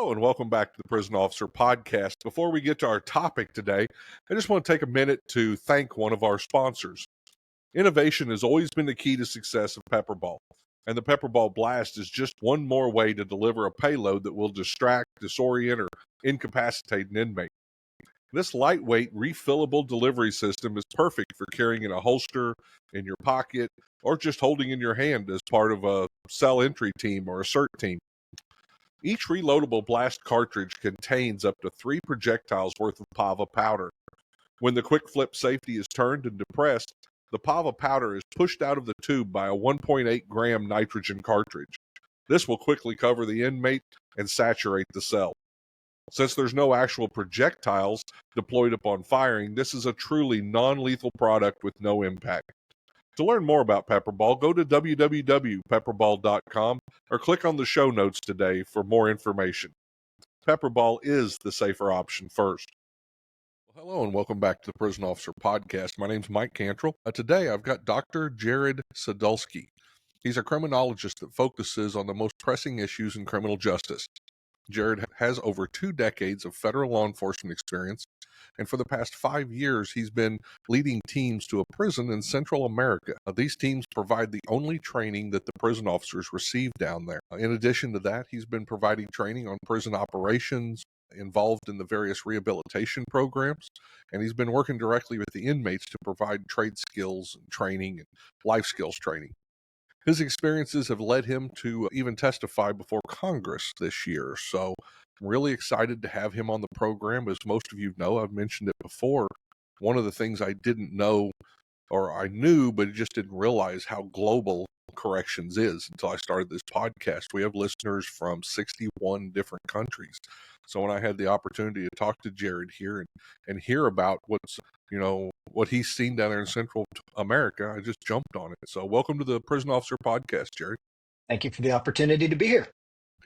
Hello and welcome back to the Prison Officer Podcast. Before we get to our topic today, I just want to take a minute to thank one of our sponsors. Innovation has always been the key to success of Pepperball, and the Pepperball Blast is just one more way to deliver a payload that will distract, disorient, or incapacitate an inmate. This lightweight, refillable delivery system is perfect for carrying in a holster, in your pocket, or just holding in your hand as part of a cell entry team or a CERT team. Each reloadable blast cartridge contains up to 3 projectiles worth of PAVA powder. When the quick flip safety is turned and depressed, the PAVA powder is pushed out of the tube by a 1.8 gram nitrogen cartridge. This will quickly cover the inmate and saturate the cell. Since there's no actual projectiles deployed upon firing, this is a truly non-lethal product with no impact. To learn more about Pepperball, go to www.pepperball.com or click on the show notes today for more information. Pepperball is the safer option first. Well, hello and welcome back to the Prison Officer Podcast. My name's Mike Cantrell. Today I've got Dr. Jarrod Sadulski. He's a criminologist that focuses on the most pressing issues in criminal justice. Jarrod has over 2 decades of federal law enforcement experience, and for the past 5 years, he's been leading teams to a prison in Central America. These teams provide the only training that the prison officers receive down there. In addition to that, he's been providing training on prison operations, involved in the various rehabilitation programs, and he's been working directly with the inmates to provide trade skills and training and life skills training. His experiences have led him to even testify before Congress this year. So I'm really excited to have him on the program. As most of you know, I've mentioned it before. One of the things I didn't know, or I knew, but just didn't realize how global corrections is until I started this podcast. We have listeners from 61 different countries. So when I had the opportunity to talk to Jarrod here and hear about what he's seen down there in Central America, I just jumped on it. So welcome to the Prison Officer Podcast, Jarrod. Thank you for the opportunity to be here.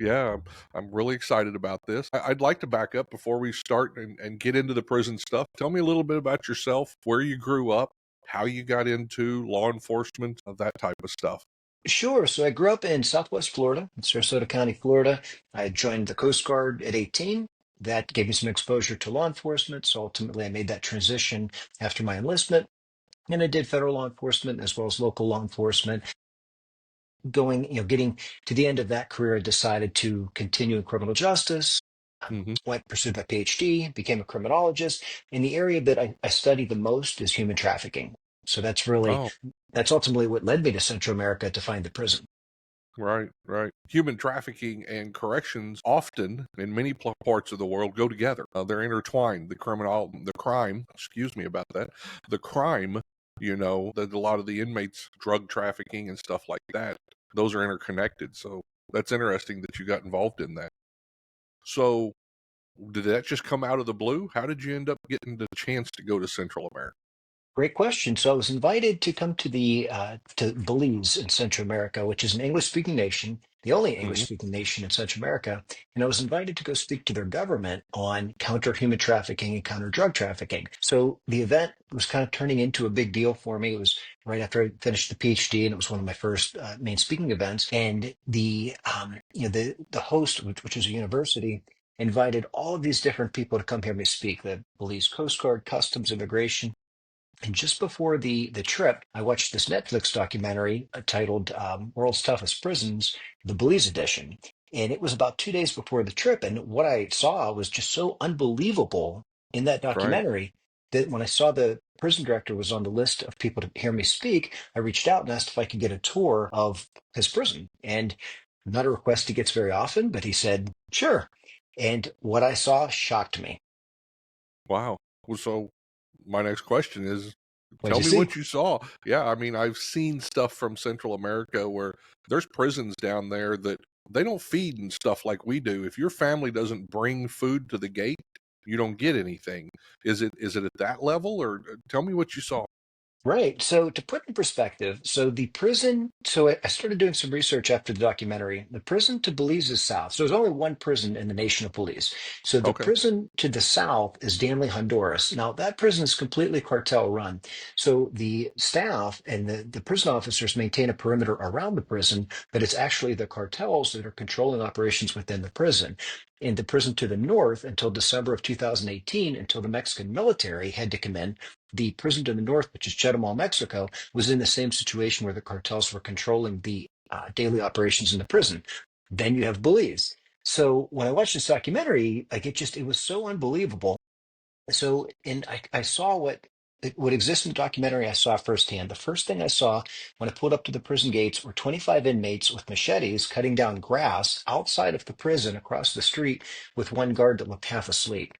Yeah, I'm really excited about this. I'd like to back up before we start and get into the prison stuff. Tell me a little bit about yourself, where you grew up, how you got into law enforcement, that type of stuff. Sure. So I grew up in Southwest Florida, in Sarasota County, Florida. I joined the Coast Guard at 18. That gave me some exposure to law enforcement. So ultimately, I made that transition after my enlistment. And I did federal law enforcement as well as local law enforcement. Getting to the end of that career, I decided to continue in criminal justice. Pursued my PhD, became a criminologist. And the area that I study the most is human trafficking. So that's ultimately what led me to Central America to find the prison. Right. Human trafficking and corrections often, in many parts of the world, go together. They're intertwined. The crime, that a lot of the inmates, drug trafficking and stuff like that, those are interconnected. So that's interesting that you got involved in that. So did that just come out of the blue? How did you end up getting the chance to go to Central America? Great question. So I was invited to come to to Belize in Central America, which is an English-speaking nation, the only English-speaking nation in Central America. And I was invited to go speak to their government on counter human trafficking and counter drug trafficking. So the event was kind of turning into a big deal for me. It was right after I finished the PhD, and it was one of my first main speaking events. And the host, which is a university, invited all of these different people to come hear me speak: the Belize Coast Guard, Customs, Immigration. And just before the trip, I watched this Netflix documentary titled World's Toughest Prisons, the Belize edition. And it was about 2 days before the trip. And what I saw was just so unbelievable in that documentary that when I saw the prison director was on the list of people to hear me speak, I reached out and asked if I could get a tour of his prison. And not a request he gets very often, but he said, sure. And what I saw shocked me. Wow. So my next question is, What'd tell you me see? what you saw. Yeah, I mean, I've seen stuff from Central America where there's prisons down there that they don't feed and stuff like we do. If your family doesn't bring food to the gate, you don't get anything. Is it at that level, or tell me what you saw? Right. So to put in perspective, I started doing some research after the documentary. The prison to Belize is south. So there's only one prison in the nation of Belize. So the Okay. prison to the south is Danley, Honduras. Now that prison is completely cartel run. So the staff and the prison officers maintain a perimeter around the prison, but it's actually the cartels that are controlling operations within the prison. in the prison to the north until December of 2018, until the Mexican military had to come in. The prison to the north, which is Chetumal, Mexico, was in the same situation where the cartels were controlling the daily operations in the prison. Then you have Belize. So when I watched this documentary, like it was so unbelievable. So, and I saw what exists in the documentary. I saw firsthand. The first thing I saw when I pulled up to the prison gates were 25 inmates with machetes cutting down grass outside of the prison across the street with one guard that looked half asleep.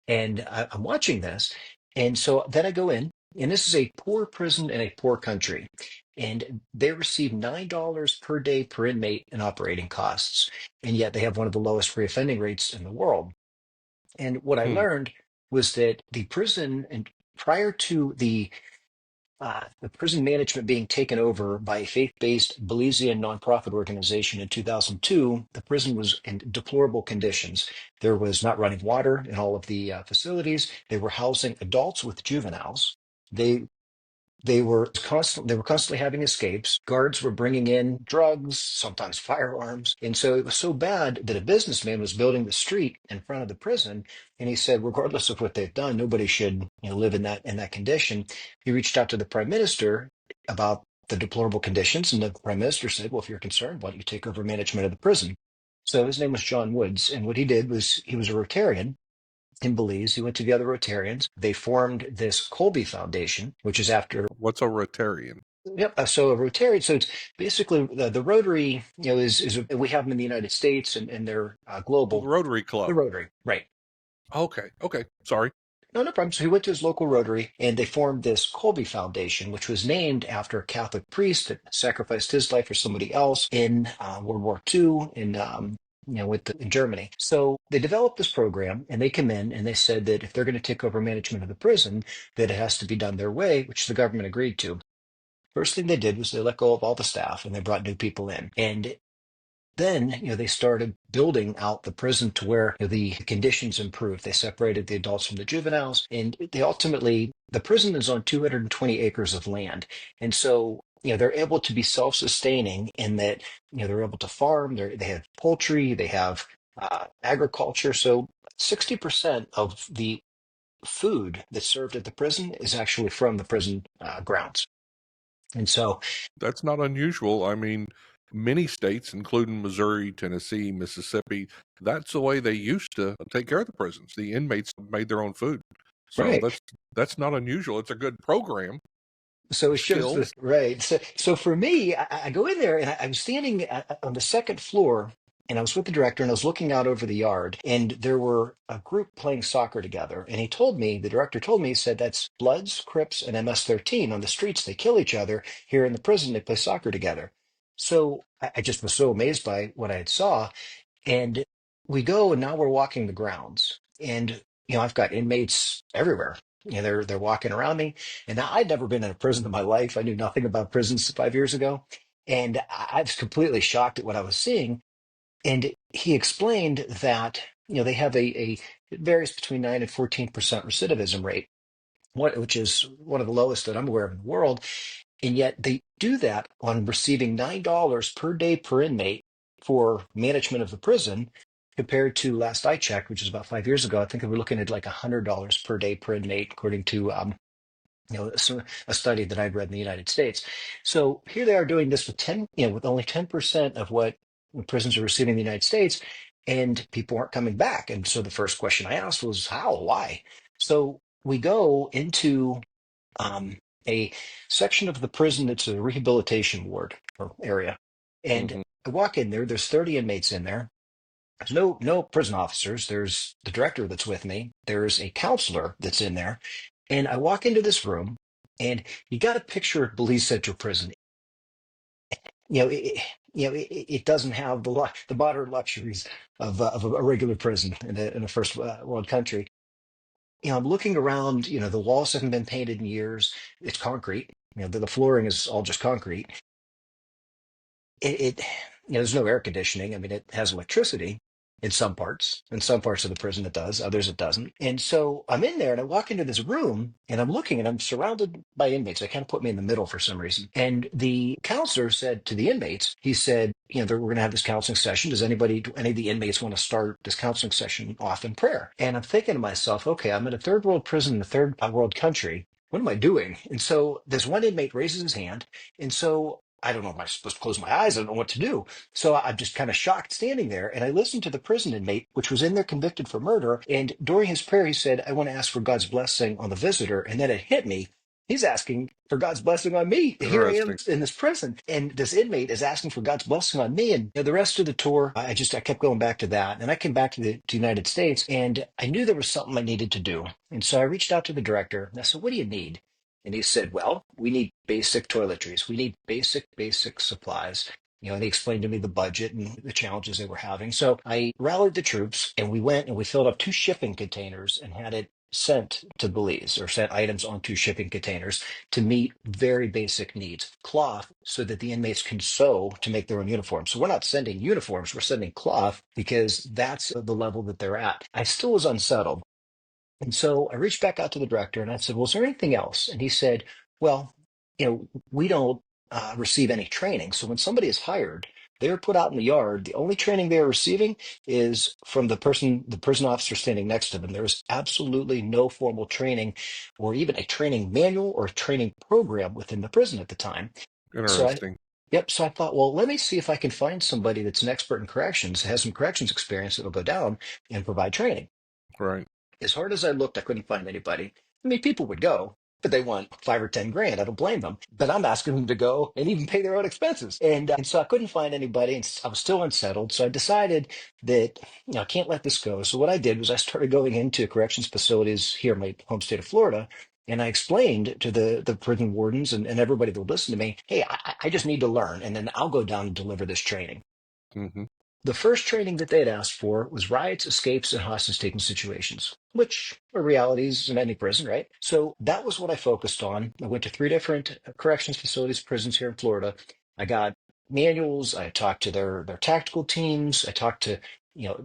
And I'm watching this, and so then I go in, and this is a poor prison in a poor country, and they receive $9 per day per inmate in operating costs, and yet they have one of the lowest reoffending rates in the world. And what I Hmm. learned was that the prison, and prior to the prison management being taken over by a faith-based Belizean nonprofit organization in 2002, the prison was in deplorable conditions. There was not running water in all of the facilities. They were housing adults with juveniles. They they were constantly having escapes. Guards were bringing in drugs, sometimes firearms. And so it was so bad that a businessman was building the street in front of the prison. And he said, regardless of what they've done, nobody should, live in that condition. He reached out to the prime minister about the deplorable conditions. And the prime minister said, well, if you're concerned, why don't you take over management of the prison? So his name was John Woods. And what he did was he was a Rotarian in Belize. He went to the other Rotarians. They formed this Colby Foundation, which is after. What's a Rotarian? Yep. So a Rotarian. So it's basically the Rotary. Is we have them in the United States and they're Oh, the global. Rotary The Club. Rotary, right? Okay. Okay. Sorry. No, no problem. So he went to his local Rotary and they formed this Colby Foundation, which was named after a Catholic priest that sacrificed his life for somebody else in World War II in Germany. So they developed this program and they come in and they said that if they're going to take over management of the prison, that it has to be done their way, which the government agreed to. First thing they did was they let go of all the staff and they brought new people in. And then, they started building out the prison to where the conditions improved. They separated the adults from the juveniles, and the prison is on 220 acres of land. And so, they're able to be self-sustaining in that, they're able to farm, they have poultry, they have agriculture. So 60% of the food that's served at the prison is actually from the prison grounds. And so, That's not unusual. I mean, many states, including Missouri, Tennessee, Mississippi, that's the way they used to take care of the prisons. The inmates made their own food. So right. that's not unusual. It's a good program So it shows still. this, right? So for me, I go in there and I was standing on the second floor, and I was with the director, and I was looking out over the yard, and there were a group playing soccer together. And the director told me, he said, that's Bloods, Crips, and MS-13 on the streets. They kill each other. Here in the prison, they play soccer together. So I just was so amazed by what I had saw. And we go, and now we're walking the grounds. And, I've got inmates everywhere. They're walking around me. And I'd never been in a prison in my life. I knew nothing about prisons 5 years ago. And I was completely shocked at what I was seeing. And he explained that, they have it varies between 9 and 14% recidivism rate, which is one of the lowest that I'm aware of in the world. And yet they do that on receiving $9 per day per inmate for management of the prison, compared to last I checked, which is about 5 years ago. I think we were looking at like $100 per day per inmate, according to a study that I'd read in the United States. So here they are doing this with only 10% of what prisons are receiving in the United States, and people aren't coming back. And so the first question I asked was, how? Why? So we go into um, a section of the prison that's a rehabilitation ward or area. And Hmm. I walk in there, there's 30 inmates in there. There's no prison officers. There's the director that's with me. There's a counselor that's in there. And I walk into this room, and you got a picture of Belize Central Prison. It doesn't have the modern luxuries of a regular prison in a first world country. I'm looking around, the walls haven't been painted in years. It's concrete. The flooring is all just concrete. There's no air conditioning. I mean, it has electricity, in some parts. In some parts of the prison it does, others it doesn't. And so I'm in there and I walk into this room and I'm looking and I'm surrounded by inmates. They kind of put me in the middle for some reason. And the counselor said to the inmates, he said, we're going to have this counseling session. Do any of the inmates want to start this counseling session off in prayer? And I'm thinking to myself, okay, I'm in a third world prison in a third world country. What am I doing? And so this one inmate raises his hand. And so I don't know if I'm supposed to close my eyes. I don't know what to do. So I'm just kind of shocked standing there. And I listened to the prison inmate, which was in there convicted for murder. And during his prayer, he said, I want to ask for God's blessing on the visitor. And then it hit me. He's asking for God's blessing on me. Here I am Interesting. in this prison, and this inmate is asking for God's blessing on me. And the rest of the tour, I kept going back to that. And I came back to the United States, and I knew there was something I needed to do. And so I reached out to the director, and I said, what do you need? And he said, well, we need basic toiletries. We need basic supplies. And he explained to me the budget and the challenges they were having. So I rallied the troops and we went and we filled up 2 shipping containers and had it sent to Belize, or sent items on 2 shipping containers to meet very basic needs. Cloth so that the inmates can sew to make their own uniforms. So we're not sending uniforms, we're sending cloth because that's the level that they're at. I still was unsettled. And so I reached back out to the director and I said, well, is there anything else? And he said, well, we don't receive any training. So when somebody is hired, they're put out in the yard. The only training they're receiving is from the prison officer standing next to them. There is absolutely no formal training or even a training manual or training program within the prison at the time. So Interesting. yep. So I thought, well, let me see if I can find somebody that's an expert in corrections, has some corrections experience that will go down and provide training. Right. As hard as I looked, I couldn't find anybody. I mean, people would go, but they want 5 or 10 grand. I don't blame them. But I'm asking them to go and even pay their own expenses. And so I couldn't find anybody, and I was still unsettled. So I decided that I can't let this go. So what I did was I started going into corrections facilities here in my home state of Florida. And I explained to the prison wardens and everybody that would listen to me, hey, I just need to learn, and then I'll go down and deliver this training. Hmm. The first training that they had asked for was riots, escapes, and hostage-taking situations, which are realities in any prison, right? So that was what I focused on. I went to 3 different corrections facilities, prisons here in Florida. I got manuals. I talked to their tactical teams. I talked to,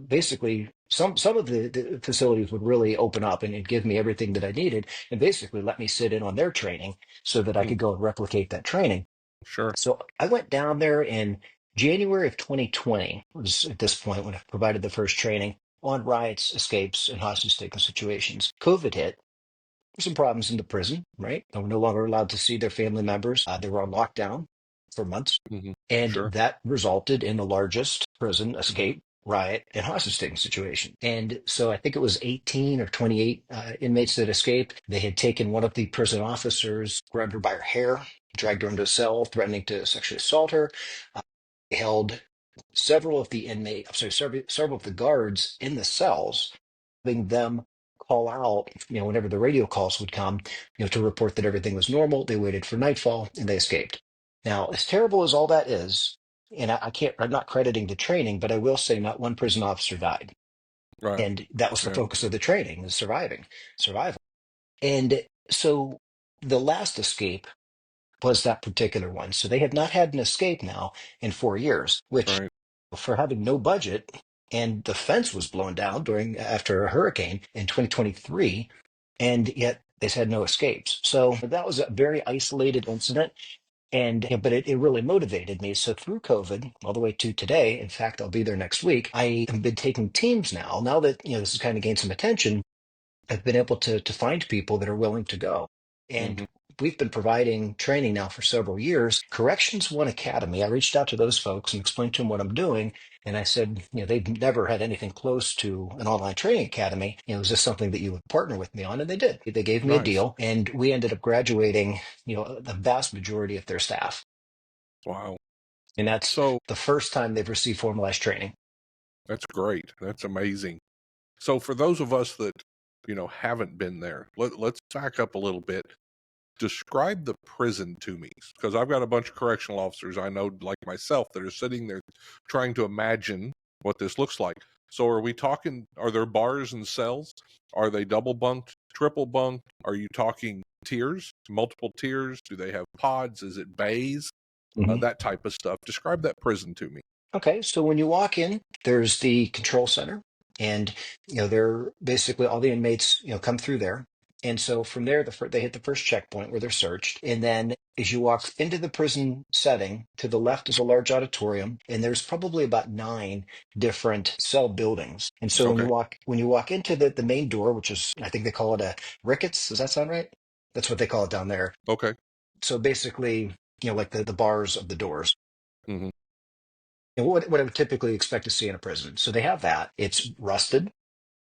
basically some of the facilities would really open up and give me everything that I needed and basically let me sit in on their training so that I could go and replicate that training. Sure. So I went down there in January of 2020, was at this point when I provided the first training on riots, escapes, and hostage-taking situations. COVID hit. Some problems in the prison, right? They were no longer allowed to see their family members. They were on lockdown for months. Hmm. And Sure. that resulted in the largest prison Hmm. escape, riot, and hostage-taking situation. And so I think it was 18 or 28 inmates that escaped. They had taken one of the prison officers, grabbed her by her hair, dragged her into a cell, threatening to sexually assault her. They held several of the inmates, I'm sorry, several of the guards in the cells, having them call out, whenever the radio calls would come, to report that everything was normal. They waited for nightfall and they escaped. Now, as terrible as all that is, and I'm not crediting the training, but I will say not one prison officer died. Right. And that was the Yeah. focus of the training, is survival. And so the last escape was that particular one. So they had not had an escape now in 4 years, which Right. for having no budget, and the fence was blown down after a hurricane in 2023, and yet they had no escapes. So that was a very isolated incident. And but it really motivated me. So through COVID, all the way to today, in fact, I'll be there next week. I have been taking teams now. Now that this has kind of gained some attention, I've been able to find people that are willing to go. And Hmm. we've been providing training now for several years. Corrections One Academy, I reached out to those folks and explained to them what I'm doing. And I said, they've never had anything close to an online training academy. Is this something that you would partner with me on? And they did. They gave me a Nice. deal, and we ended up graduating, the vast majority of their staff. Wow. And that's So the first time they've received formalized training. that's great. That's amazing. So for those of us that, haven't been there, let's back up a little bit. Describe the prison to me, because I've got a bunch of correctional officers I know, like myself, that are sitting there trying to imagine what this looks like. So are there bars and cells? Are they double bunked, triple bunked? Are you talking tiers, multiple tiers? Do they have pods? Is it bays? Mhm. That type of stuff. Describe that prison to me. Okay, so when you walk in, there's the control center, and they're basically all the inmates come through there, and so from there they hit the first checkpoint where they're searched, and then as you walk into the prison setting, to the left is a large auditorium, and there's probably about nine different cell buildings, and so Okay. when you walk into the main door, which is I think they call it a rickets, does that sound right? That's what they call it down there. Okay. So basically, like the bars of the doors Hmm. and what I would typically expect to see in a prison. So they have that. It's rusted,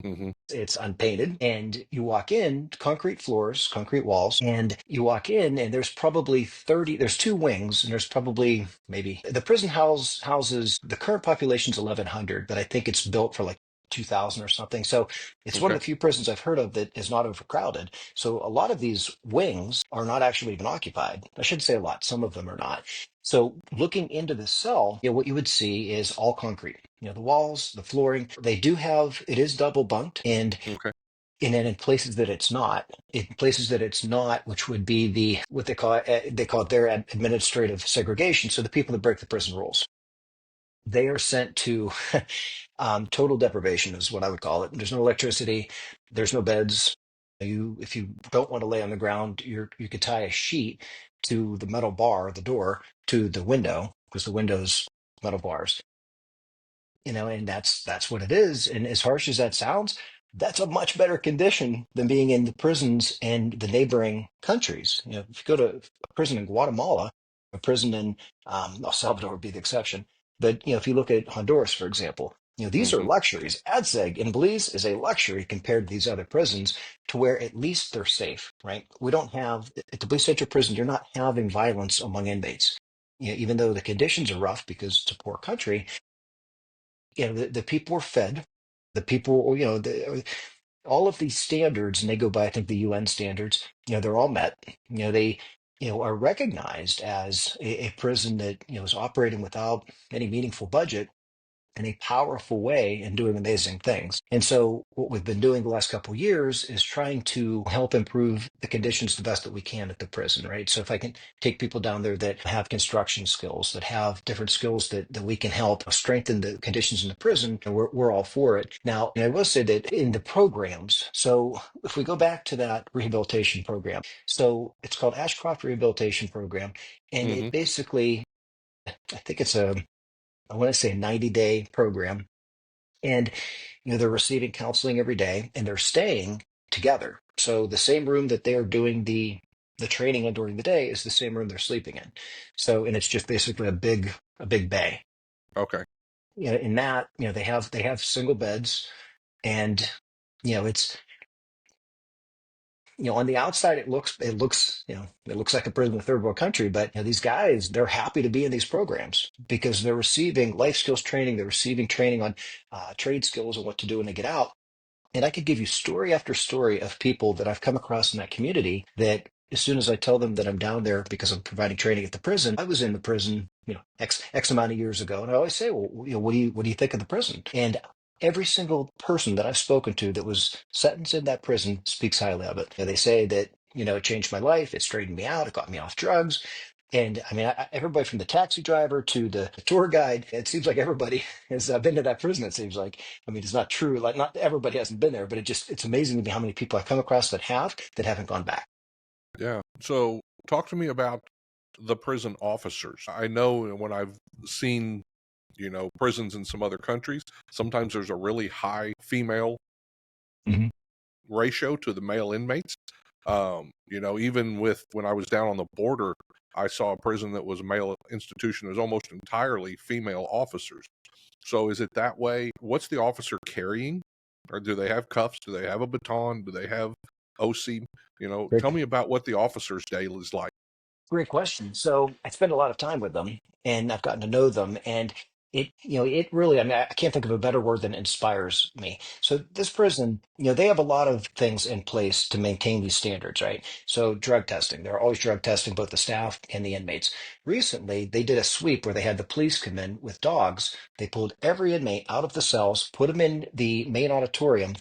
Hmm. it's unpainted, and you walk in, concrete floors, concrete walls, and you walk in, and there's probably 30, there's two wings, and there's probably maybe the prison houses, the current population's 1,100, but I think it's built for like 2,000 or something. So it's one of Okay. the few prisons I've heard of that is not overcrowded. So a lot of these wings are not actually even occupied. I shouldn't say a lot, some of them are not. So looking into the cell, what you would see is all concrete. The walls, the flooring, they do have, it is double bunked, Okay. and then in places that it's not, which would be what they call it their administrative segregation. So the people that break the prison rules, they are sent to total deprivation is what I would call it. There's no electricity, there's no beds. If you don't want to lay on the ground, you could tie a sheet to the metal bar, the door to the window, because the window's metal bars, and that's what it is. And as harsh as that sounds, that's a much better condition than being in the prisons in the neighboring countries. If you go to a prison in Guatemala, a prison in El Salvador would be the exception. But if you look at Honduras, for example, these are Hmm. luxuries. ADSEG in Belize is a luxury compared to these other prisons, to where at least they're safe, right? We don't have at the Belize Central Prison. You're not having violence among inmates. Even though the conditions are rough because it's a poor country, the people are fed. The people, all of these standards, and they go by, I think, the UN standards, they're all met. They, are recognized as a prison that, is operating without any meaningful budget in a powerful way and doing amazing things. And so what we've been doing the last couple of years is trying to help improve the conditions the best that we can at the prison, right? So if I can take people down there that have construction skills, that have different skills that we can help strengthen the conditions in the prison, and we're all for it. Now, I will say that in the programs, so if we go back to that rehabilitation program, so it's called Ashcroft Rehabilitation Program, and Hmm. it basically, I think I want to say a 90-day program. And they're receiving counseling every day, and they're staying together. So the same room that they're doing the training in during the day is the same room they're sleeping in. So, and it's just basically a big bay. Okay. In that, they have single beds, and it's on the outside it looks like a prison in a third world country, but these guys, they're happy to be in these programs because they're receiving life skills training, they're receiving training on trade skills and what to do when they get out. And I could give you story after story of people that I've come across in that community that, as soon as I tell them that I'm down there because I'm providing training at the prison, I was in the prison, X amount of years ago. And I always say, well, what do you think of the prison? And every single person that I've spoken to that was sentenced in that prison speaks highly of it. They say that, it changed my life. It straightened me out. It got me off drugs. And I mean, everybody from the taxi driver to the tour guide, it seems like everybody has been to that prison. It seems like, I mean, it's not true. Like, not everybody hasn't been there, but it's amazing to me how many people I've come across that haven't gone back. Yeah. So talk to me about the prison officers. I know when I've seen, prisons in some other countries, sometimes there's a really high female Mhm. ratio to the male inmates. Even with when I was down on the border, I saw a prison that was a male institution. It was almost entirely female officers. So is it that way? What's the officer carrying? Or do they have cuffs? Do they have a baton? Do they have OC? Great, Tell me about what the officer's day is like. great question. So I spend a lot of time with them, and I've gotten to know them, and it really, I mean, I can't think of a better word than inspires me. So this prison, they have a lot of things in place to maintain these standards, right? So drug testing, they're always drug testing both the staff and the inmates. Recently, they did a sweep where they had the police come in with dogs. They pulled every inmate out of the cells, put them in the main auditorium,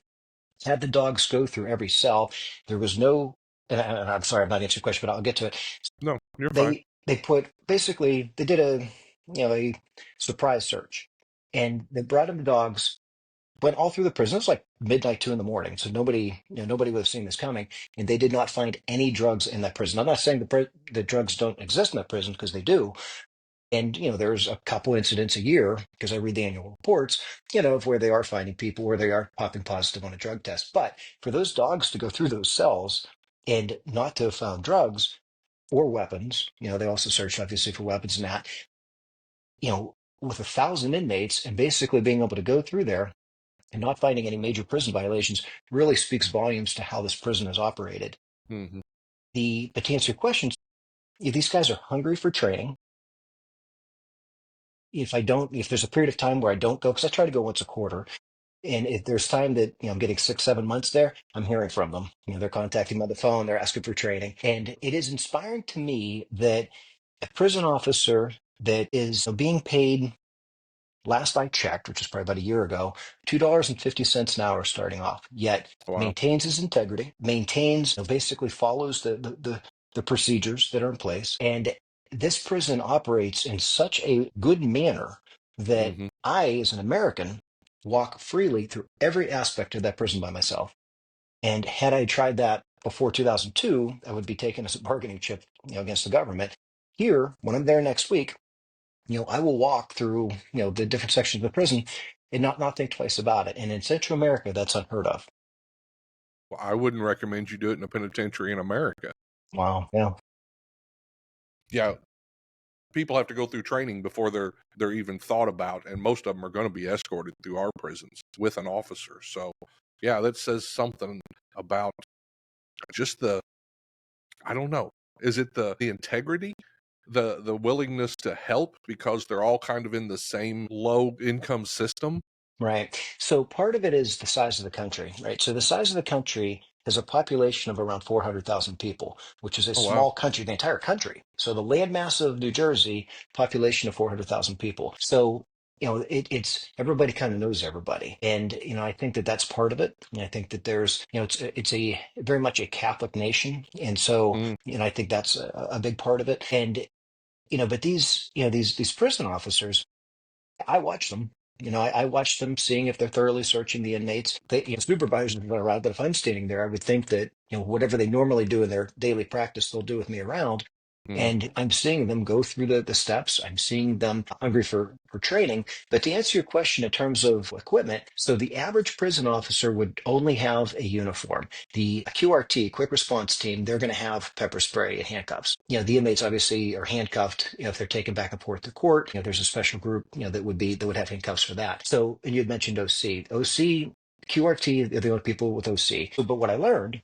had the dogs go through every cell. There was no, and I'm sorry, I'm not answering your question, but I'll get to it. No, you're fine. They put basically they did a surprise search. And they brought in the dogs, went all through the prison. It was like midnight, 2 in the morning. So nobody would have seen this coming. And they did not find any drugs in that prison. I'm not saying the drugs don't exist in that prison, because they do. And, there's a couple incidents a year, because I read the annual reports, of where they are finding people, where they are popping positive on a drug test. But for those dogs to go through those cells and not to have found drugs or weapons, they also searched obviously for weapons and that, with 1,000 inmates, and basically being able to go through there and not finding any major prison violations really speaks volumes to how this prison is operated. Mm-hmm. But to answer your questions, these guys are hungry for training. If there's a period of time where I don't go, because I try to go once a quarter, and if there's time that I'm getting 6, 7 months there, I'm hearing from them. They're contacting me on the phone, they're asking for training, and it is inspiring to me that a prison officer that is being paid, last I checked, which is probably about a year ago, $2.50 an hour starting off, yet Wow. maintains his integrity, basically follows the procedures that are in place. And this prison operates in such a good manner that Mm-hmm. I, as an American, walk freely through every aspect of that prison by myself. And had I tried that before 2002, I would be taken as a bargaining chip, against the government. Here, when I'm there next week, I will walk through, the different sections of the prison and not think twice about it. And in Central America, that's unheard of. Well, I wouldn't recommend you do it in a penitentiary in America. Wow. Yeah. Yeah, people have to go through training before they're even thought about, and most of them are going to be escorted through our prisons with an officer. So, yeah, that says something about just I don't know. Is it the integrity, the willingness to help because they're all kind of in the same low income system? Right. So part of it is the size of the country, right? So the size of the country has a population of around 400,000 people, which is a Oh wow. small country, the entire country. So the landmass of New Jersey, population of 400,000 people. So, it's everybody kind of knows everybody. And, I think that that's part of it. And I think that there's, it's a very much a Catholic nation. And so, Mm, I think that's a big part of it. And, but these prison officers, I watch them. I watch them seeing if they're thoroughly searching the inmates. Supervisors are around, but if I'm standing there, I would think that, whatever they normally do in their daily practice, they'll do with me around. mm. And I'm seeing them go through the steps. I'm seeing them hungry for training. But to answer your question in terms of equipment, so the average prison officer would only have a uniform. The QRT, quick response team, they're going to have pepper spray and handcuffs. The inmates obviously are handcuffed, if they're taken back and forth to court. There's a special group, that would have handcuffs for that. So, and you had mentioned OC, QRT, they're the only people with OC. But what I learned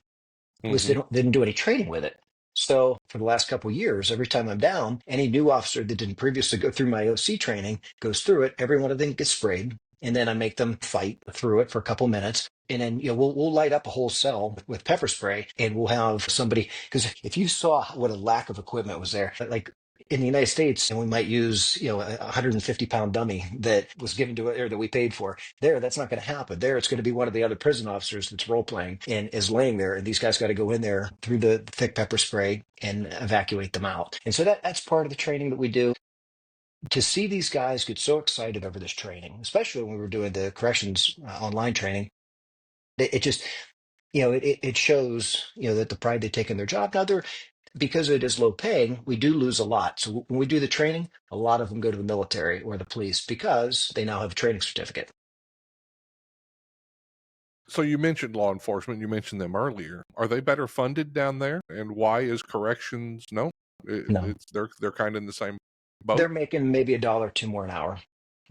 was Hmm. they didn't do any training with it. So for the last couple of years, every time I'm down, any new officer that didn't previously go through my OC training goes through it. Every one of them gets sprayed, and then I make them fight through it for a couple minutes. And then we'll light up a whole cell with pepper spray, and we'll have somebody, because if you saw what a lack of equipment was there, like in the United States, and we might use a 150-pound dummy that was given to it or that we paid for. There, that's not going to happen. There, it's going to be one of the other prison officers that's role playing and is laying there, and these guys got to go in there through the thick pepper spray and evacuate them out. And so that's part of the training that we do. To see these guys get so excited over this training, especially when we were doing the corrections online training, it just it shows that the pride they take in their job. Now they're because it is low paying, we do lose a lot. So when we do the training, a lot of them go to the military or the police because they now have a training certificate. So you mentioned law enforcement. You mentioned them earlier. Are they better funded down there? And why is corrections? No, No, it's they're kind of in the same boat. they're making maybe $1 or 2 more an hour.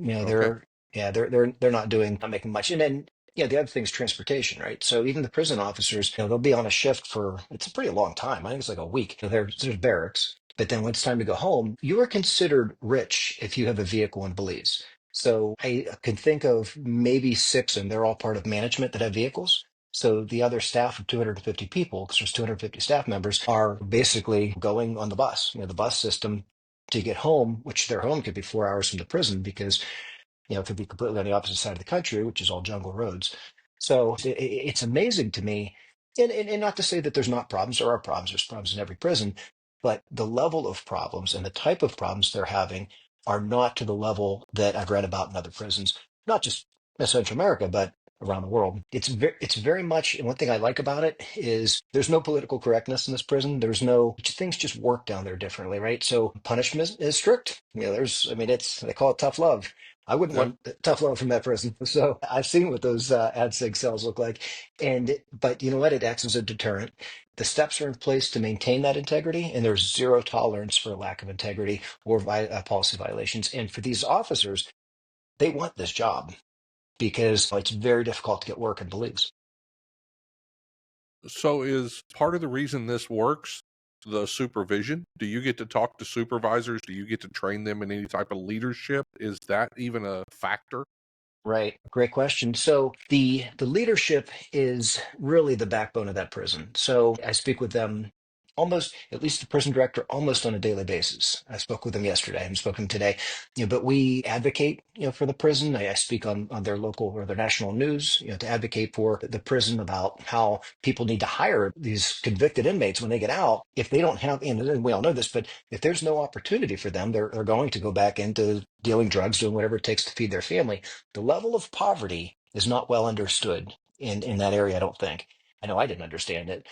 Okay. They're not making much. And then the other thing is transportation, right? So even the prison officers, they'll be on a shift for it's a pretty long time. I think it's like a week. There's barracks. But then when it's time to go home, you are considered rich if you have a vehicle in Belize. So I can think of maybe six, and they're all part of management that have vehicles. So the other staff of 250 people, because there's 250 staff members, are basically going on the bus, the bus system to get home, which their home could be 4 hours from the prison because, it could be completely on the opposite side of the country, which is all jungle roads. So it's amazing to me. And not to say that there's not problems, there are problems, there's problems in every prison, but the level of problems and the type of problems they're having are not to the level that I've read about in other prisons, not just in Central America, but around the world. It's very much, and one thing I like about it is there's no political correctness in this prison. There's no things just work down there differently, right? So punishment is strict. I mean, they call it tough love. I wouldn't Yeah. want tough love from that prison. So I've seen what those ad sig cells look like, but you know what? It acts as a deterrent. The steps are in place to maintain that integrity, and there's zero tolerance for lack of integrity or policy violations. And for these officers, they want this job because it's very difficult to get work in Belize. So is part of the reason this works the supervision? Do you get to talk to supervisors? Do you get to train them in any type of leadership? Is that even a factor? Right. Great question. So the leadership is really the backbone of that prison. So I speak with them almost, at least the prison director, almost on a daily basis. I spoke with them yesterday. I haven't spoken today. But we advocate, for the prison. I speak on their local or their national news, to advocate for the prison about how people need to hire these convicted inmates when they get out. If they don't have, and we all know this, but if there's no opportunity for them, they're going to go back into dealing drugs, doing whatever it takes to feed their family. The level of poverty is not well understood in that area, I don't think. I know I didn't understand it.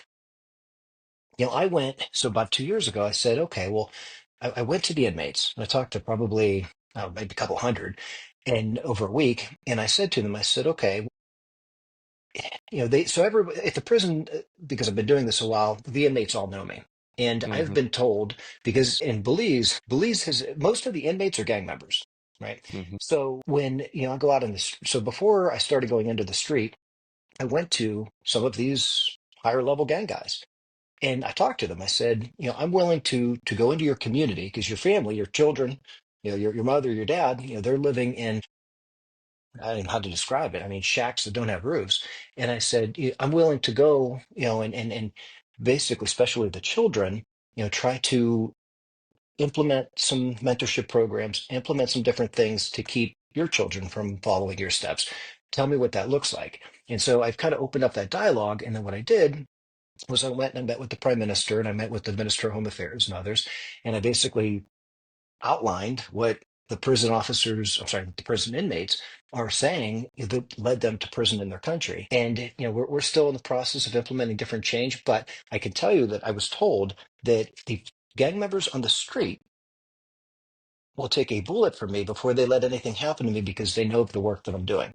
I went, so about 2 years ago, I said, okay, well, I went to the inmates and I talked to probably maybe a couple hundred and over a week. And I said to them, I said, okay, so at the prison, because I've been doing this a while, the inmates all know me. And I've Hmm. been told, because in Belize has, most of the inmates are gang members, right? Hmm. So when, I go out so before I started going into the street, I went to some of these higher level gang guys. And I talked to them. I said, I'm willing to go into your community because your family, your children, your mother, your dad, they're living in, I don't know how to describe it. I mean, shacks that don't have roofs. And I said, I'm willing to go, and basically, especially the children, try to implement some mentorship programs, implement some different things to keep your children from following your steps. Tell me what that looks like. And so I've kind of opened up that dialogue. And then what I did was I went and I met with the prime minister and I met with the minister of home affairs and others. And I basically outlined what the prison officers, I'm sorry, the prison inmates are saying that led them to prison in their country. And, we're still in the process of implementing different change, but I can tell you that I was told that the gang members on the street will take a bullet for me before they let anything happen to me because they know the work that I'm doing.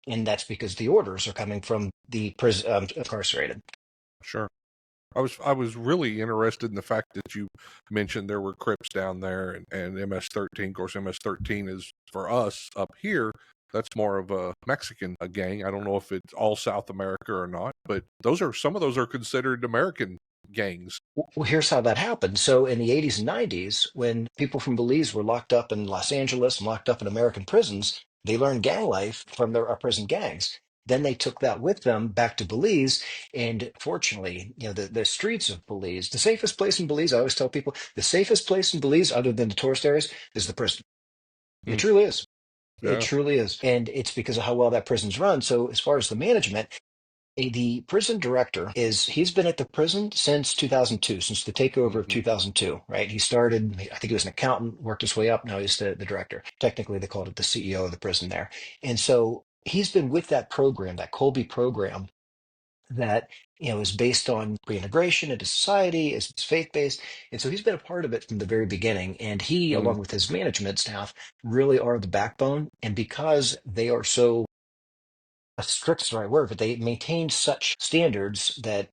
And that's because the orders are coming from the prison incarcerated. Sure. I was really interested in the fact that you mentioned there were Crips down there and MS-13. Of course, MS-13 is for us up here. That's more of a Mexican gang. I don't know if it's all South America or not, but some of those are considered American gangs. Well, here's how that happened. So in the 80s and 90s, when people from Belize were locked up in Los Angeles and locked up in American prisons, they learned gang life from their prison gangs. Then they took that with them back to Belize. And fortunately, the streets of Belize, the safest place in Belize, I always tell people, the safest place in Belize, other than the tourist areas, is the prison. It Hmm. truly is. It Yeah. truly is. And it's because of how well that prison's run. So as far as the management, the prison director he's been at the prison since 2002, since the takeover of Hmm. 2002, right? He started, I think he was an accountant, worked his way up. Now he's the director. Technically, they called it the CEO of the prison there. And so he's been with that program, that Colby program that, is based on reintegration into society, is faith-based. And so he's been a part of it from the very beginning. And he, Hmm. along with his management staff, really are the backbone. And because they are so strict is the right word, but they maintain such standards that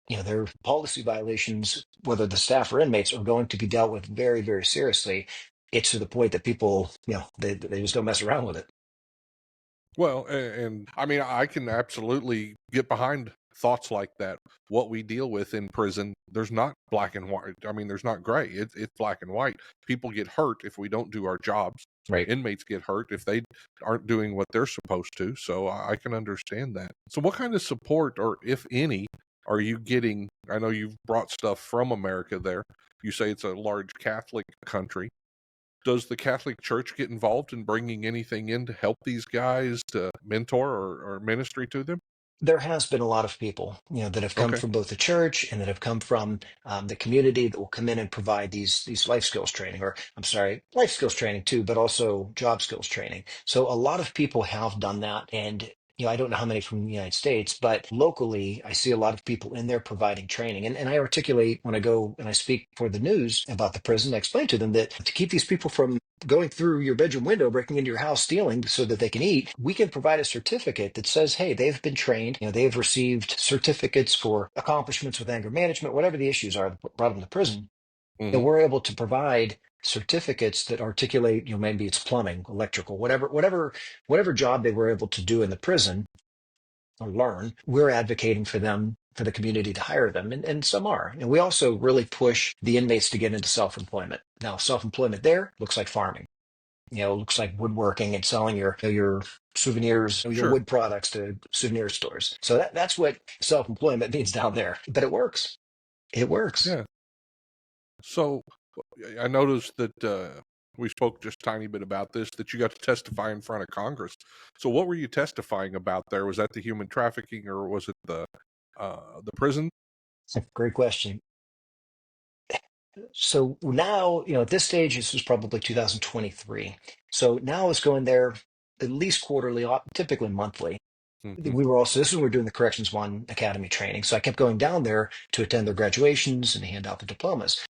their policy violations, whether the staff or inmates, are going to be dealt with very, very seriously. It's to the point that people, they just don't mess around with it. Well, and I mean, I can absolutely get behind thoughts like that. What we deal with in prison, there's not black and white. I mean, there's not gray. It's black and white. People get hurt if we don't do our jobs. Right. Inmates get hurt if they aren't doing what they're supposed to. So I can understand that. So, what kind of support, or if any, are you getting? I know you've brought stuff from America there. You say it's a large Catholic country. Does the Catholic Church get involved in bringing anything in to help these guys to mentor or ministry to them? There has been a lot of people, that have come Okay. from both the church and that have come from the community that will come in and provide these life skills training, or I'm sorry, life skills training too, but also job skills training. So a lot of people have done that, and I don't know how many from the United States, but locally, I see a lot of people in there providing training. And I articulate when I go and I speak for the news about the prison, I explain to them that to keep these people from going through your bedroom window, breaking into your house, stealing so that they can eat, we can provide a certificate that says, hey, they've been trained, they've received certificates for accomplishments with anger management, whatever the issues are that brought them to prison. Hmm. We're able to provide certificates that articulate, maybe it's plumbing, electrical, whatever job they were able to do in the prison or learn. We're advocating for them, for the community to hire them, and some are. And we also really push the inmates to get into self-employment. Now, self-employment there looks like farming. Looks like woodworking and selling your souvenirs, your Sure. wood products to souvenir stores. So that's what self-employment means down there. But it works. It works. Yeah. So I noticed that we spoke just a tiny bit about this, that you got to testify in front of Congress. So what were you testifying about there? Was that the human trafficking, or was it the prison? Great question. So now, at this stage, this was probably 2023. So now I was going there at least quarterly, typically monthly. Hmm. This is when we were doing the Corrections One Academy training. So I kept going down there to attend their graduations and hand out the diplomas.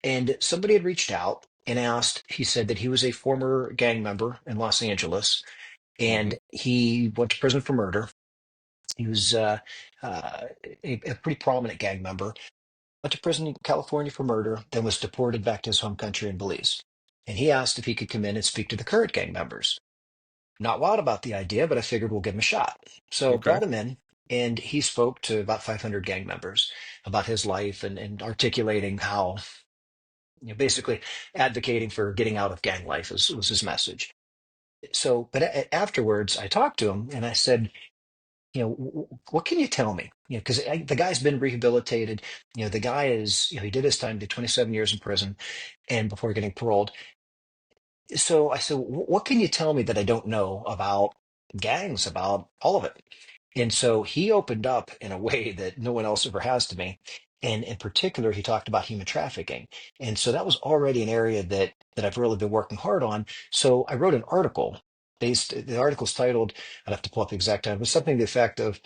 And somebody had reached out and asked, he said that he was a former gang member in Los Angeles Hmm. and he went to prison for murder. He was a pretty prominent gang member, went to prison in California for murder, then was deported back to his home country in Belize. And he asked if he could come in and speak to the current gang members. Not wild about the idea, but I figured we'll give him a shot. So Okay. brought him in, and he spoke to about 500 gang members about his life and articulating how, basically advocating for getting out of gang life was his message. So, but afterwards, I talked to him and I said, what can you tell me? Because the guy's been rehabilitated. The guy is, he did his time, did 27 years in prison, and before getting paroled. So I said, what can you tell me that I don't know about gangs, about all of it? And so he opened up in a way that no one else ever has to me. And in particular, he talked about human trafficking. And so that was already an area that I've really been working hard on. So I wrote an article the article's titled, I'd have to pull up the exact title, but something to the effect of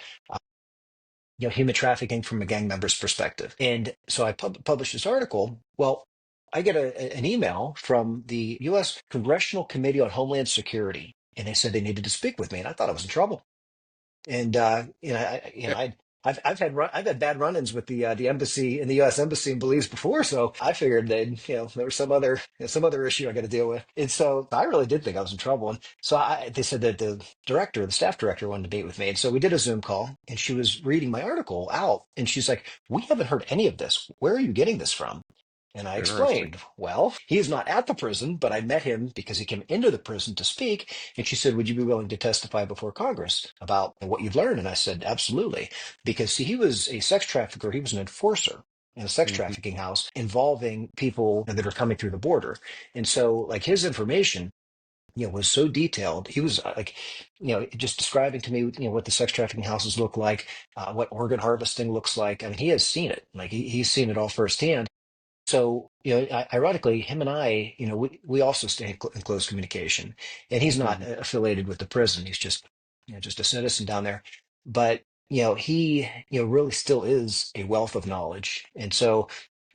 human trafficking from a gang member's perspective. And so I published this article. Well, I get an email from the U.S. Congressional Committee on Homeland Security, and they said they needed to speak with me, and I thought I was in trouble. And Yeah. I've had bad run-ins with the embassy in the U.S. embassy in Belize before, so I figured there was some other issue I got to deal with, and so I really did think I was in trouble. And so they said that the staff director, wanted to meet with me, and so we did a Zoom call, and she was reading my article out, and she's like, "We haven't heard any of this. Where are you getting this from?" And I Interesting. explained, well, he's not at the prison, but I met him because he came into the prison to speak. And she said, would you be willing to testify before Congress about what you've learned? And I said, absolutely. Because see, he was a sex trafficker, he was an enforcer in a sex Hmm. trafficking house involving people that are coming through the border. And so, like, his information, was so detailed. He was like, just describing to me, what the sex trafficking houses look like, what organ harvesting looks like. I mean, he has seen it. Like, he's seen it all firsthand. So, ironically, him and I, we also stay in close communication. And he's not Hmm. affiliated with the prison. He's just, just a citizen down there. But, he, really still is a wealth of knowledge. And so,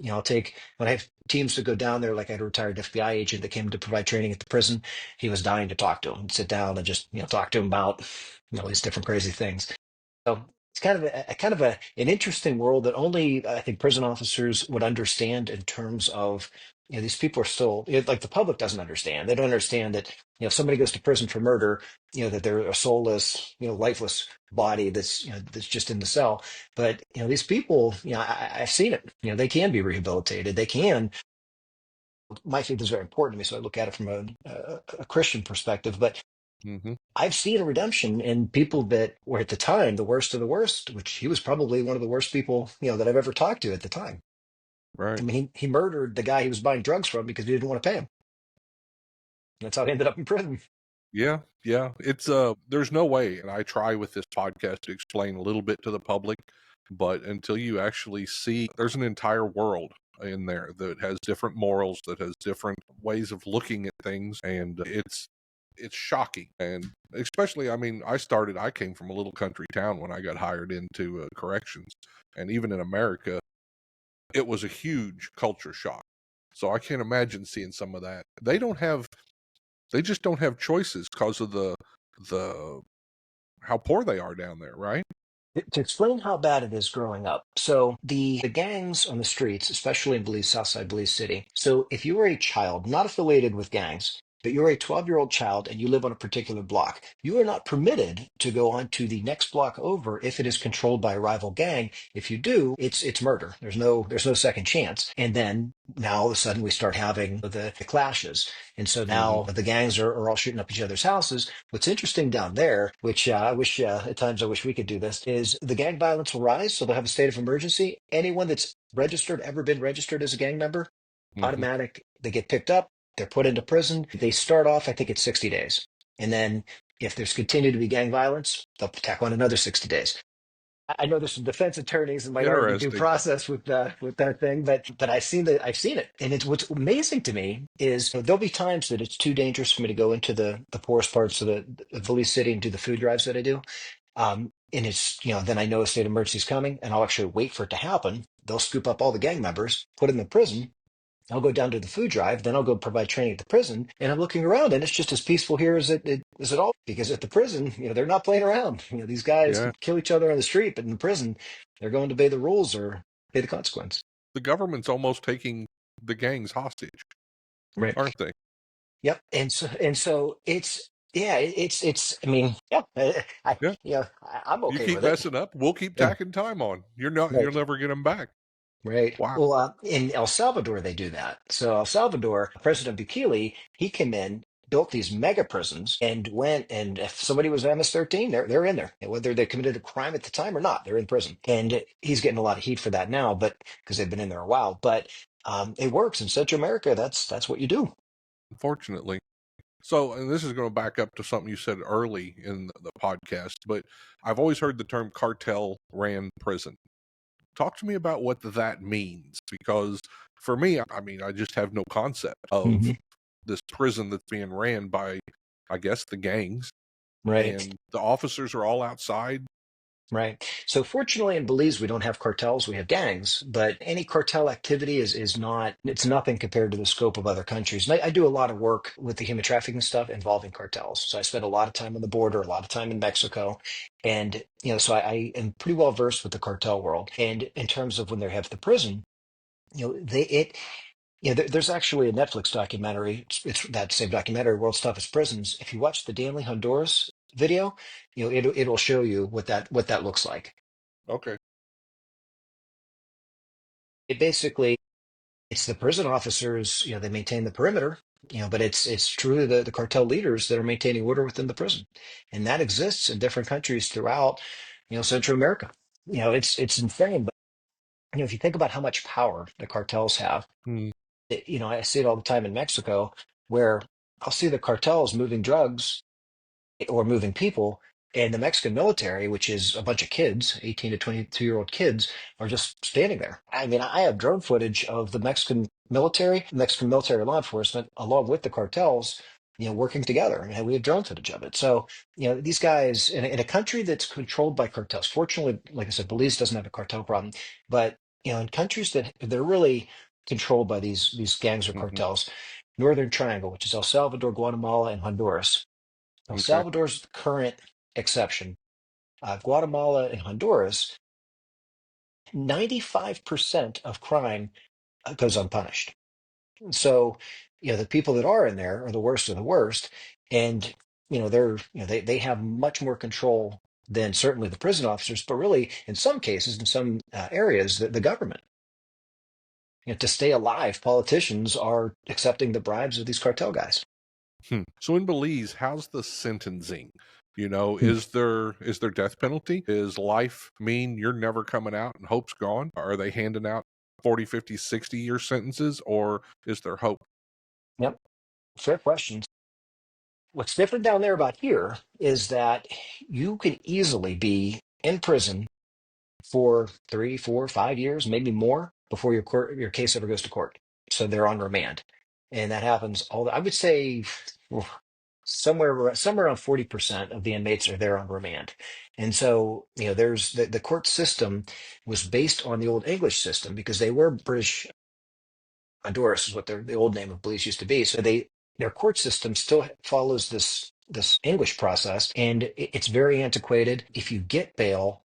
I'll take when I have teams to go down there, like I had a retired FBI agent that came to provide training at the prison. He was dying to talk to him, and sit down and just, talk to him about, these different crazy things. So it's an interesting world that only I think prison officers would understand in terms of, these people are still, like, the public doesn't understand. They don't understand that, if somebody goes to prison for murder, that they're a soulless, lifeless body that's just in the cell. But these people, I've seen it. They can be rehabilitated. They can. My faith is very important to me, so I look at it from a Christian perspective. But Hmm. I've seen a redemption in people that were at the time the worst of the worst, which he was probably one of the worst people, that I've ever talked to at the time. I Right. mean, he murdered the guy he was buying drugs from because he didn't want to pay him. That's how he ended up in prison. Yeah, yeah. It's there's no way, and I try with this podcast to explain a little bit to the public, but until you actually see there's an entire world in there that has different morals, that has different ways of looking at things, and it's shocking. And especially, I mean, I came from a little country town when I got hired into corrections, and even in America, it was a huge culture shock. So I can't imagine seeing some of that. They just don't have choices because of the how poor they are down there, right? To explain how bad it is growing up. So the gangs on the streets, especially in Belize, Southside Belize City. So if you are a child not affiliated with gangs, but you're a 12-year-old child and you live on a particular block, you are not permitted to go on to the next block over if it is controlled by a rival gang. If you do, it's murder. There's no second chance. And then now all of a sudden we start having the clashes. And so Mm-hmm. now the gangs are all shooting up each other's houses. What's interesting down there, which I wish at times I wish we could do this, is the gang violence will rise. So they'll have a state of emergency. Anyone that's ever been registered as a gang member, Mm-hmm. automatic, they get picked up, they're put into prison. They start off, I think it's 60 days. And then if there's continued to be gang violence, they'll tack on another 60 days. I know there's some defense attorneys and might argue due Interesting. process with that thing, but I've seen it, and it's what's amazing to me is there'll be times that it's too dangerous for me to go into the poorest parts of the Belize City and do the food drives that I do. And it's then I know a state of emergency is coming, and I'll actually wait for it to happen. They'll scoop up all the gang members, put them in prison. I'll go down to the food drive, then I'll go provide training at the prison, and I'm looking around, and it's just as peaceful here as it all. Because at the prison, they're not playing around. These guys Yeah. kill each other on the street, but in the prison, they're going to obey the rules or pay the consequence. The government's almost taking the gangs hostage, Right. aren't they? Yep. And so it's yeah, it's. I mean, yeah, Yeah. I'm You okay keep with it. messing up, we'll keep Yeah. tacking time on. You'll Right. never get them back. Right. Wow. Well, in El Salvador, they do that. So El Salvador, President Bukele, he came in, built these mega prisons, and went. And if somebody was MS-13, they're in there, and whether they committed a crime at the time or not, they're in prison. And he's getting a lot of heat for that now, but because they've been in there a while. But it works in Central America. That's what you do. Unfortunately. So, and this is going to back up to something you said early in the podcast, but I've always heard the term cartel ran prison. Talk to me about what that means, because for me, I mean, I just have no concept of Hmm. this prison that's being ran by, I guess, the gangs, Right. and the officers are all outside. Right. So fortunately in Belize we don't have cartels, we have gangs, but any cartel activity is not it's nothing compared to the scope of other countries. And I do a lot of work with the human trafficking stuff involving cartels. So I spend a lot of time on the border, a lot of time in Mexico. And so I am pretty well versed with the cartel world. And in terms of when they have the prison, there's actually a Netflix documentary. It's that same documentary, World's Toughest Prisons. If you watch the Danley Honduras video, it'll show you what that looks like. Okay. It basically it's the prison officers, they maintain the perimeter, but it's truly the cartel leaders that are maintaining order within the prison, and that exists in different countries throughout, Central America. It's insane, but if you think about how much power the cartels have, Hmm. I see it all the time in Mexico, where I'll see the cartels moving drugs or moving people. And the Mexican military, which is a bunch of kids, 18 to 22-year-old kids, are just standing there. I mean, I have drone footage of the Mexican military law enforcement, along with the cartels, working together. And we have drone footage of it. So, these guys in a country that's controlled by cartels, fortunately, like I said, Belize doesn't have a cartel problem, but, in countries that they're really controlled by these gangs or Hmm. cartels, Northern Triangle, which is El Salvador, Guatemala, and Honduras. El Okay. Salvador's the current exception. Guatemala and Honduras, 95% of crime goes unpunished. So, the people that are in there are the worst of the worst. And, they have much more control than certainly the prison officers, but really, in some cases, in some areas, the government. To stay alive, politicians are accepting the bribes of these cartel guys. Hmm. So in Belize, how's the sentencing? Hmm. Is there death penalty? Is life mean you're never coming out and hope's gone? Are they handing out 40, 50, 60-year sentences, or is there hope? Yep. Fair question. What's different down there about here is that you can easily be in prison for 3, 4, 5 years, maybe more, before your case ever goes to court. So they're on remand, and that happens all. I would say somewhere around 40% of the inmates are there on remand. And so, there's the court system was based on the old English system because they were British. Honduras is what the old name of Belize used to be. So their court system still follows this English process, and it's very antiquated. If you get bail,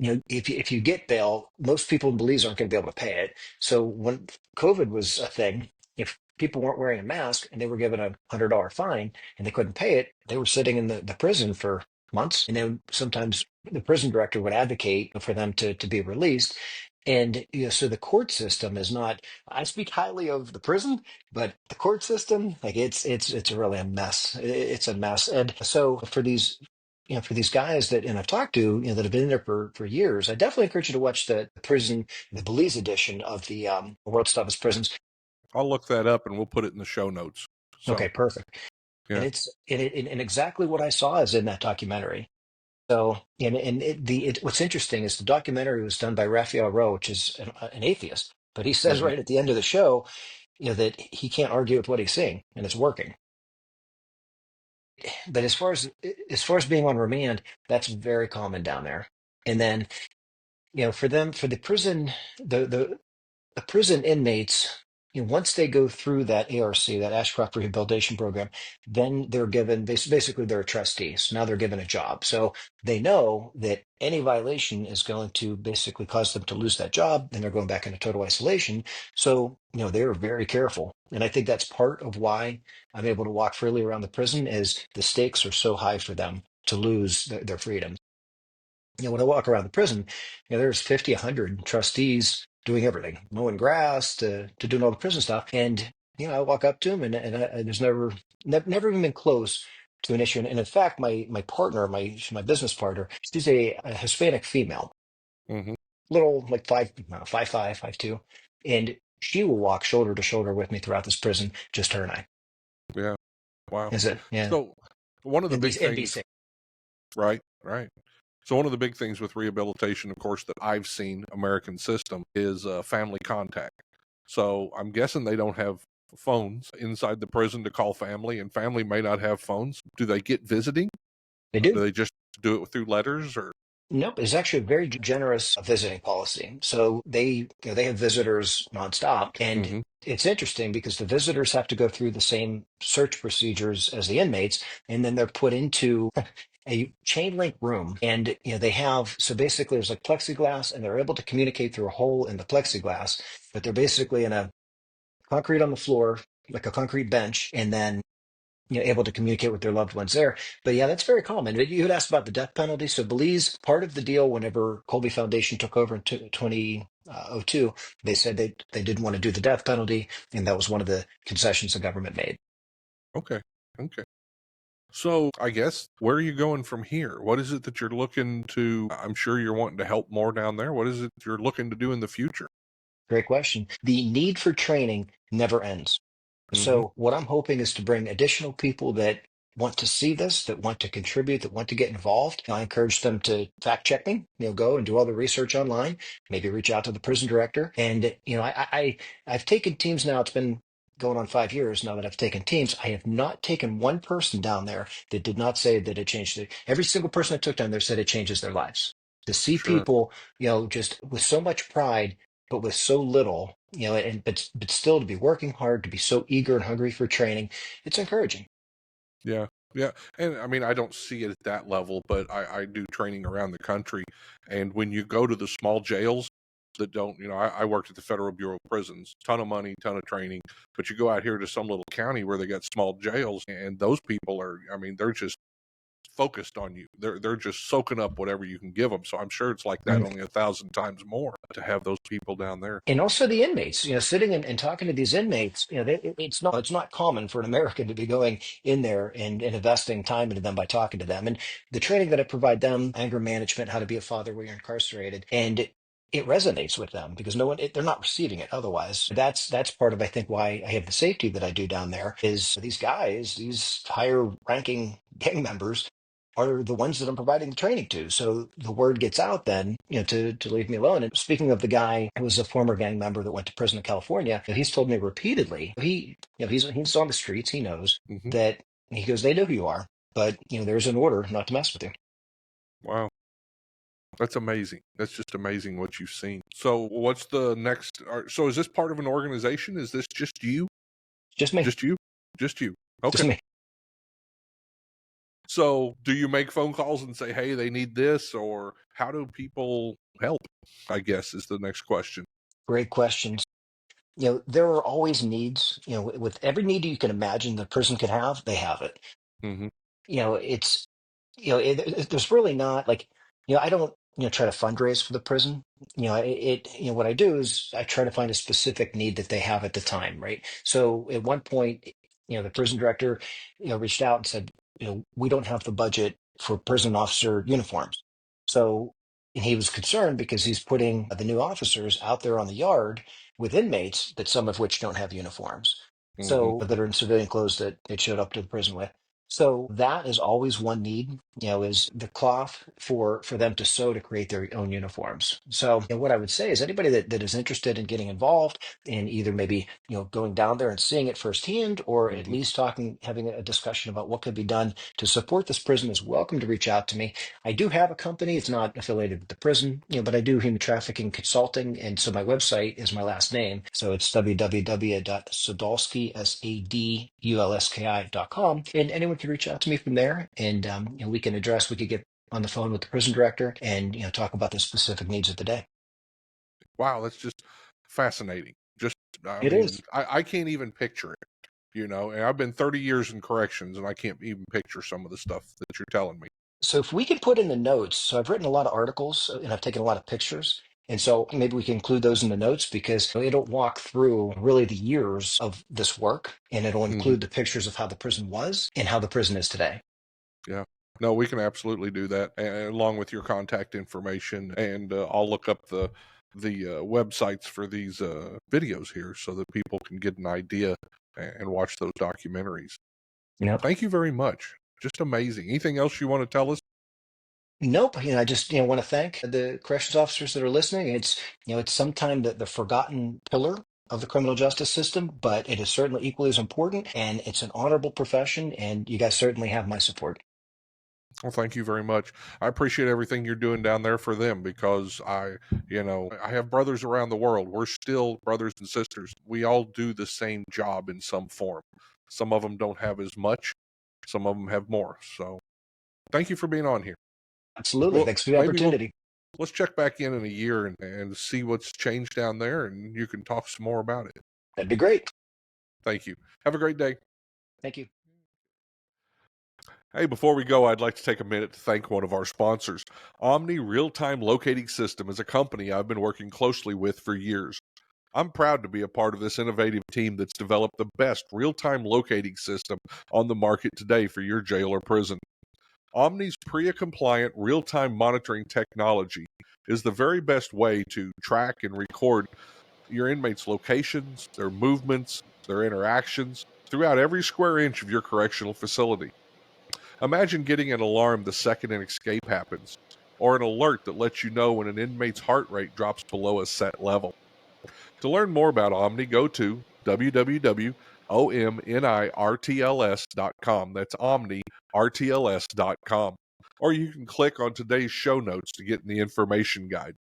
if you get bail, most people in Belize aren't going to be able to pay it. So when COVID was a thing, if people weren't wearing a mask and they were given $100 fine and they couldn't pay it, they were sitting in the prison for months. And then sometimes the prison director would advocate for them to be released. And so the court system is not. I speak highly of the prison, but the court system, like it's really a mess. It's a mess. And so for these guys that and I've talked to, that have been in there for years, I definitely encourage you to watch the Belize edition of the World's Toughest Prisons. I'll look that up and we'll put it in the show notes. So Okay, perfect. And yeah. and exactly what I saw is in that documentary. So, what's interesting is the documentary was done by Raphael Rowe, which is an atheist, but he says Hmm. right at the end of the show, that he can't argue with what he's seeing, and it's working. But as far as being on remand, that's very common down there. And then, for the prison, the prison inmates, once they go through that ARC, that Ashcroft Rehabilitation Program, then they're given basically they're a trustee. So now they're given a job. So they know that any violation is going to basically cause them to lose that job, and they're going back into total isolation. So, they're very careful. And I think that's part of why I'm able to walk freely around the prison is the stakes are so high for them to lose their freedom. When I walk around the prison, there's 50, 100 trustees doing everything, mowing grass to doing all the prison stuff. And, I walk up to them and there's never even been close to an issue. And in fact, my partner, my business partner, she's a Hispanic female, Hmm. little like 5'5", 5'2", and she will walk shoulder to shoulder with me throughout this prison, just her and I. Yeah. Wow. Is it? Yeah. So one of the big And be things, safe. right? Right. So one of the big things with rehabilitation, of course, that I've seen American system is family contact. So I'm guessing they don't have phones inside the prison to call family, and family may not have phones. Do they get visiting? They Do do. they just do it through letters or? Nope, it's actually a very generous visiting policy. So they have visitors nonstop, and Hmm. it's interesting because the visitors have to go through the same search procedures as the inmates, and then they're put into a chain link room, and they have so basically there's like plexiglass, and they're able to communicate through a hole in the plexiglass, but they're basically in a concrete on the floor, like a concrete bench, and then able to communicate with their loved ones there. But yeah, that's very common. You had asked about the death penalty. So Belize, part of the deal whenever Colby Foundation took over in 2002, they said they didn't want to do the death penalty, and that was one of the concessions the government made. Okay. Okay. So I guess where are you going from here? What is it that you're looking to? I'm sure you're wanting to help more down there. What is it you're looking to do in the future? Great question. The need for training never ends. Hmm. So what I'm hoping is to bring additional people that want to see this, that want to contribute, that want to get involved. I encourage them to fact check me, go and do all the research online, maybe reach out to the prison director. And, I've taken teams now. It's been going on 5 years now that I've taken teams. I have not taken one person down there that did not say that it changed it. Every single person I took down there said it changes their lives. To see Sure. people, just with so much pride but with so little, but still to be working hard, to be so eager and hungry for training, it's encouraging. Yeah. Yeah. And I mean, I don't see it at that level, but I do training around the country. And when you go to the small jails that don't, I worked at the Federal Bureau of Prisons, ton of money, ton of training, but you go out here to some little county where they got small jails and those people are, I mean, they're just focused on you. They're just soaking up whatever you can give them. So I'm sure it's like that, Mm. only 1,000 times more to have those people down there. And also the inmates, sitting and talking to these inmates, it's not common for an American to be going in there and investing time into them by talking to them. And the training that I provide them, anger management, how to be a father while you're incarcerated, and it resonates with them because no one, they're not receiving it otherwise. That's part of, I think, why I have the safety that I do down there is these guys, these higher ranking gang members are the ones that I'm providing the training to. So the word gets out then, to leave me alone. And speaking of the guy who was a former gang member that went to prison in California, he's told me repeatedly, he's on the streets, he knows Hmm. that he goes, they know who you are, but there's an order not to mess with you. Wow. That's amazing. That's just amazing what you've seen. So what's the next? So is this part of an organization? Is this just you? Just me, Just you? Just you. just Okay. me. So do you make phone calls and say, hey, they need this? Or how do people help? I guess is the next question. Great questions. There are always needs, with every need you can imagine the person could have, they have it. Hmm. It's, there's really not like, I don't, try to fundraise for the prison. What I do is I try to find a specific need that they have at the time, right? So at one point, the prison director, reached out and said, we don't have the budget for prison officer uniforms. So, and he was concerned because he's putting the new officers out there on the yard with inmates that some of which don't have uniforms. Hmm. So that are in civilian clothes that they showed up to the prison with. So that is always one need, is the cloth for them to sew to create their own uniforms. So what I would say is anybody that is interested in getting involved in either maybe, going down there and seeing it firsthand, or at Hmm. least having a discussion about what could be done to support this prison is welcome to reach out to me. I do have a company. It's not affiliated with the prison, but I do human trafficking consulting. And so my website is my last name. So it's www.sadulski, sadulski.com. And anyone can reach out to me from there. And we can get on the phone with the prison director and talk about the specific needs of the day. Wow, that's just fascinating. Just, I It mean, is. I can't even picture it, and I've been 30 years in corrections and I can't even picture some of the stuff that you're telling me. So if we can put in the notes, so I've written a lot of articles and I've taken a lot of pictures. And so maybe we can include those in the notes because it'll walk through really the years of this work and it'll Hmm. include the pictures of how the prison was and how the prison is today. Yeah. No, we can absolutely do that, along with your contact information, and I'll look up the websites for these videos here so that people can get an idea and watch those documentaries. Thank you very much. Just amazing. Anything else you want to tell us? Nope. I just want to thank the corrections officers that are listening. It's sometimes the forgotten pillar of the criminal justice system, but it is certainly equally as important, and it's an honorable profession, and you guys certainly have my support. Well, thank you very much. I appreciate everything you're doing down there for them because I have brothers around the world. We're still brothers and sisters. We all do the same job in some form. Some of them don't have as much, some of them have more. So thank you for being on here. Absolutely. Well, Thanks for the maybe opportunity. let's check back in a year and see what's changed down there, and you can talk some more about it. That'd be great. Thank you. Have a great day. Thank you. Hey, before we go, I'd like to take a minute to thank one of our sponsors. Omni Real-Time Locating System is a company I've been working closely with for years. I'm proud to be a part of this innovative team that's developed the best real-time locating system on the market today for your jail or prison. Omni's PREA-compliant real-time monitoring technology is the very best way to track and record your inmates' locations, their movements, their interactions throughout every square inch of your correctional facility. Imagine getting an alarm the second an escape happens, or an alert that lets you know when an inmate's heart rate drops below a set level. To learn more about Omni, go to www.omnirtls.com. That's omnirtls.com. Or you can click on today's show notes to get in the information guide.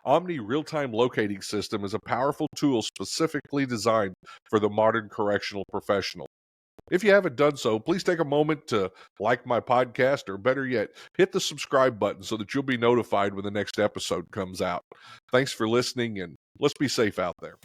Omni Real-Time Locating System is a powerful tool specifically designed for the modern correctional professional. If you haven't done so, please take a moment to like my podcast, or better yet, hit the subscribe button so that you'll be notified when the next episode comes out. Thanks for listening, and let's be safe out there.